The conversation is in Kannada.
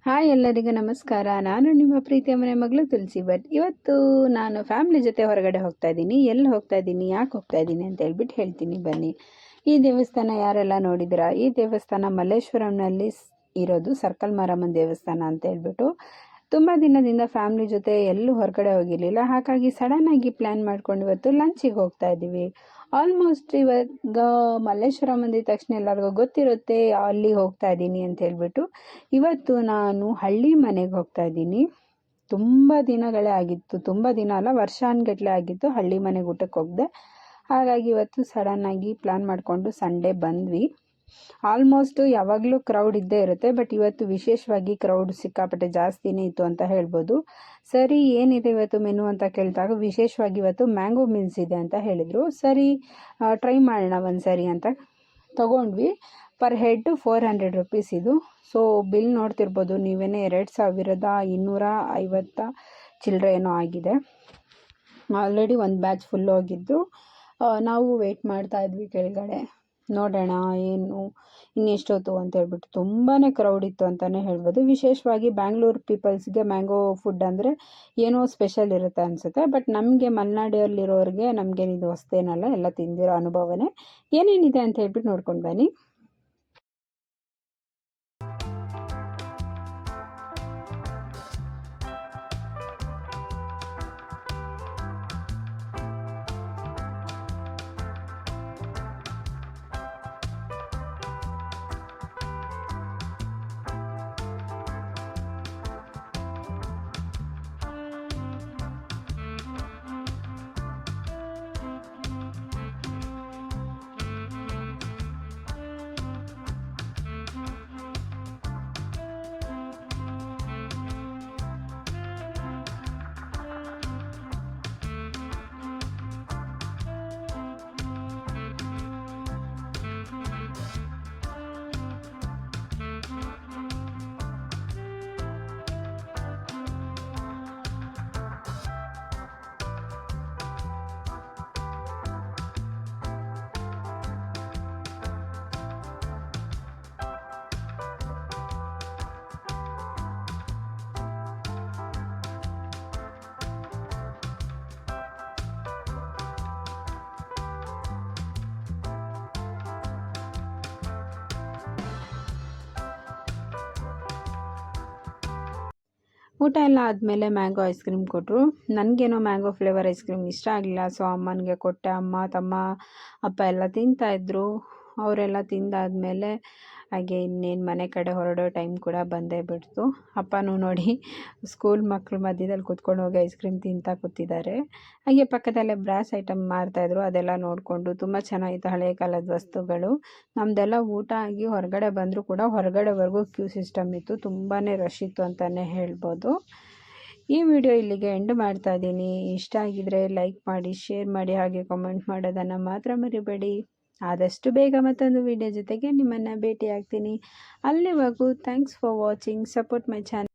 ಹಾಯ್ ಎಲ್ಲರಿಗೂ ನಮಸ್ಕಾರ. ನಾನು ನಿಮ್ಮ ಪ್ರೀತಿಯ ಮನೆ ಮಗಳು ತುಳಸಿ ಭಟ್. ಇವತ್ತು ನಾನು ಫ್ಯಾಮಿಲಿ ಜೊತೆ ಹೊರಗಡೆ ಹೋಗ್ತಾ ಇದ್ದೀನಿ. ಎಲ್ಲಿ ಹೋಗ್ತಾ ಇದ್ದೀನಿ, ಯಾಕೆ ಹೋಗ್ತಾ ಇದ್ದೀನಿ ಅಂತ ಹೇಳ್ಬಿಟ್ಟು ಹೇಳ್ತೀನಿ ಬನ್ನಿ. ಈ ದೇವಸ್ಥಾನ ಯಾರೆಲ್ಲ ನೋಡಿದಿರಾ? ಈ ದೇವಸ್ಥಾನ ಮಲ್ಲೇಶ್ವರಂನಲ್ಲಿ ಇರೋದು ಸರ್ಕಲ್ ಮಾರಮ್ಮನ ದೇವಸ್ಥಾನ ಅಂತ ಹೇಳ್ಬಿಟ್ಟು. ತುಂಬ ದಿನದಿಂದ ಫ್ಯಾಮಿಲಿ ಜೊತೆ ಎಲ್ಲೂ ಹೊರಗಡೆ ಹೋಗಿರಲಿಲ್ಲ. ಹಾಗಾಗಿ ಸಡನ್ನಾಗಿ ಪ್ಲ್ಯಾನ್ ಮಾಡ್ಕೊಂಡು ಇವತ್ತು ಲಂಚಿಗೆ ಹೋಗ್ತಾ ಇದ್ದೀವಿ. ಆಲ್ಮೋಸ್ಟ್ ಇವಾಗ ಮಲ್ಲೇಶ್ವರಂ ಅಂದಿದ ತಕ್ಷಣ ಎಲ್ಲರಿಗೂ ಗೊತ್ತಿರುತ್ತೆ ಅಲ್ಲಿ ಹೋಗ್ತಾ ಇದ್ದೀನಿ ಅಂತ ಹೇಳ್ಬಿಟ್ಟು. ಇವತ್ತು ನಾನು ಹಳ್ಳಿ ಮನೆಗೆ ಹೋಗ್ತಾ ಇದ್ದೀನಿ. ತುಂಬ ದಿನಗಳೇ ಆಗಿತ್ತು, ತುಂಬ ದಿನ ಅಲ್ಲ ವರ್ಷಾನ್ಗಟ್ಲೆ ಆಗಿತ್ತು ಹಳ್ಳಿ ಮನೆಗೆ ಊಟಕ್ಕೆ ಹೋಗದೆ. ಹಾಗಾಗಿ ಇವತ್ತು ಸಡನ್ನಾಗಿ ಪ್ಲ್ಯಾನ್ ಮಾಡಿಕೊಂಡು ಸಂಡೇ ಬಂದ್ವಿ. ಆಲ್ಮೋಸ್ಟ್ ಯಾವಾಗಲೂ ಕ್ರೌಡ್ ಇದ್ದೇ ಇರುತ್ತೆ, ಬಟ್ ಇವತ್ತು ವಿಶೇಷವಾಗಿ ಕ್ರೌಡ್ ಸಿಕ್ಕಾಪಟ್ಟೆ ಜಾಸ್ತಿನೇ ಇತ್ತು ಅಂತ ಹೇಳ್ಬೋದು. ಸರಿ, ಏನಿದೆ ಇವತ್ತು ಮೆನು ಅಂತ ಕೇಳಿದಾಗ ವಿಶೇಷವಾಗಿ ಇವತ್ತು ಮ್ಯಾಂಗೋ ಮೀಲ್ಸ್ ಇದೆ ಅಂತ ಹೇಳಿದರು. ಸರಿ, ಟ್ರೈ ಮಾಡೋಣ ಒಂದು ಸರಿ ಅಂತ ತೊಗೊಂಡ್ವಿ. ಪರ್ ಹೆಡ್ 400 ರುಪೀಸ್ ಇದು. ಸೊ ಬಿಲ್ ನೋಡ್ತಿರ್ಬೋದು ನೀವೇನೇ, 2250 ಚಿಲ್ಲರೆ ಏನೋ ಆಗಿದೆ. ಆಲ್ರೆಡಿ ಒಂದು ಬ್ಯಾಚ್ ಫುಲ್ ಹೋಗಿದ್ದು. ನಾವು ವೆಯ್ಟ್ ಮಾಡ್ತಾ ಇದ್ವಿ ಕೆಳಗಡೆ, ನೋಡೋಣ ಏನು ಇನ್ನೆಷ್ಟೊತ್ತು ಅಂತ ಹೇಳ್ಬಿಟ್ಟು. ತುಂಬಾ ಕ್ರೌಡ್ ಇತ್ತು ಅಂತಲೇ ಹೇಳ್ಬೋದು. ವಿಶೇಷವಾಗಿ ಬ್ಯಾಂಗ್ಳೂರು ಪೀಪಲ್ಸ್ಗೆ ಮ್ಯಾಂಗೋ ಫುಡ್ ಅಂದರೆ ಏನೋ ಸ್ಪೆಷಲ್ ಇರುತ್ತೆ ಅನಿಸುತ್ತೆ. ಬಟ್ ನಮಗೆ ಮಲೆನಾಡಲ್ಲಿರೋರಿಗೆ ನಮಗೇನಿದು ಹೊಸ್ತೇನಲ್ಲ, ಎಲ್ಲ ತಿಂದಿರೋ ಅನುಭವನೇ. ಏನೇನಿದೆ ಅಂತ ಹೇಳ್ಬಿಟ್ಟು ನೋಡ್ಕೊಂಡು ಬನ್ನಿ. ಊಟ ಎಲ್ಲ ಆದಮೇಲೆ ಮ್ಯಾಂಗೋ ಐಸ್ ಕ್ರೀಮ್ ಕೊಟ್ಟರು. ನನಗೇನೋ ಮ್ಯಾಂಗೋ ಫ್ಲೇವರ್ ಐಸ್ ಕ್ರೀಮ್ ಇಷ್ಟ ಆಗಲಿಲ್ಲ. ಸೊ ಅಮ್ಮನಿಗೆ ಕೊಟ್ಟೆ. ಅಮ್ಮ, ತಮ್ಮ, ಅಪ್ಪ ಎಲ್ಲ ತಿಂತಾಯಿದ್ರು. ಅವರೆಲ್ಲ ತಿಂದಾದಮೇಲೆ ಹಾಗೆ ಇನ್ನೇನು ಮನೆ ಕಡೆ ಹೊರಡೋ ಟೈಮ್ ಕೂಡ ಬಂದೇ ಬಿಡ್ತು. ಅಪ್ಪನೂ ನೋಡಿ ಸ್ಕೂಲ್ ಮಕ್ಕಳು ಮಧ್ಯದಲ್ಲಿ ಕೂತ್ಕೊಂಡು ಹೋಗಿ ಐಸ್ ಕ್ರೀಮ್ ತಿಂತಾ ಕೂತಿದ್ದಾರೆ. ಹಾಗೆ ಪಕ್ಕದಲ್ಲೇ ಬ್ರಾಸ್ ಐಟಮ್ ಮಾರ್ತಾಯಿದ್ರು. ಅದೆಲ್ಲ ನೋಡಿಕೊಂಡು ತುಂಬ ಚೆನ್ನಾಗಿತ್ತು, ಹಳೆಯ ಕಾಲದ ವಸ್ತುಗಳು. ನಮ್ಮದೆಲ್ಲ ಊಟ ಆಗಿ ಹೊರಗಡೆ ಬಂದರೂ ಕೂಡ ಹೊರಗಡೆವರೆಗೂ ಕ್ಯೂ ಸಿಸ್ಟಮ್ ಇತ್ತು. ತುಂಬಾ ರಶ್ ಇತ್ತು ಅಂತಲೇ ಹೇಳ್ಬೋದು. ಈ ವಿಡಿಯೋ ಇಲ್ಲಿಗೆ ಎಂಡ್ ಮಾಡ್ತಾ ಇದ್ದೀನಿ. ಇಷ್ಟ ಆಗಿದರೆ ಲೈಕ್ ಮಾಡಿ, ಶೇರ್ ಮಾಡಿ, ಹಾಗೆ ಕಾಮೆಂಟ್ ಮಾಡೋದನ್ನು ಮಾತ್ರ ಮರಿಬೇಡಿ. ಆದಷ್ಟು ಬೇಗ ಮತ್ತೊಂದು ವಿಡಿಯೋ ಜೊತೆಗೆ ನಿಮ್ಮನ್ನು ಭೇಟಿ ಆಗ್ತೀನಿ. ಅಲ್ಲಿವರೆಗೂ thanks for watching. Support my channel.